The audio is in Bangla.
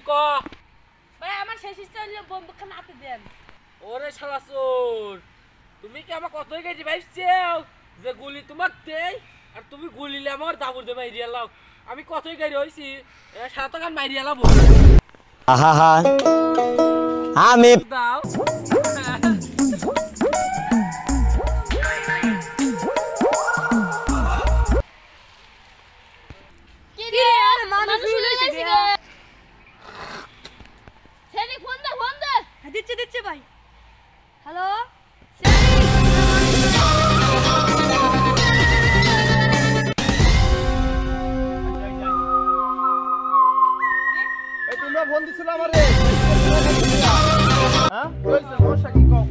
ক ভাই আমার শেষ ইচ্ছা হইলো বন্দুকখানা হাতে দেন। ওরে শালা চোর তুমি কি আমার কতই গেছি ভাইছেও যে গুলি তোমাক দেই আর তুমি গুলিলে আমার দাবুর দে মাইরিয়া লাও আমি কতই গাড়ি হইছি সারা তো গান মাইরিয়া লাও আহা আমি দাও কি রে মানুষ হইছে গে সেনি ফোন দে দিচ্ছি ভাই হ্যালো তোমরা ফোন দিছিল আমারে হ্যাঁ কইছে সমস্যা কি কম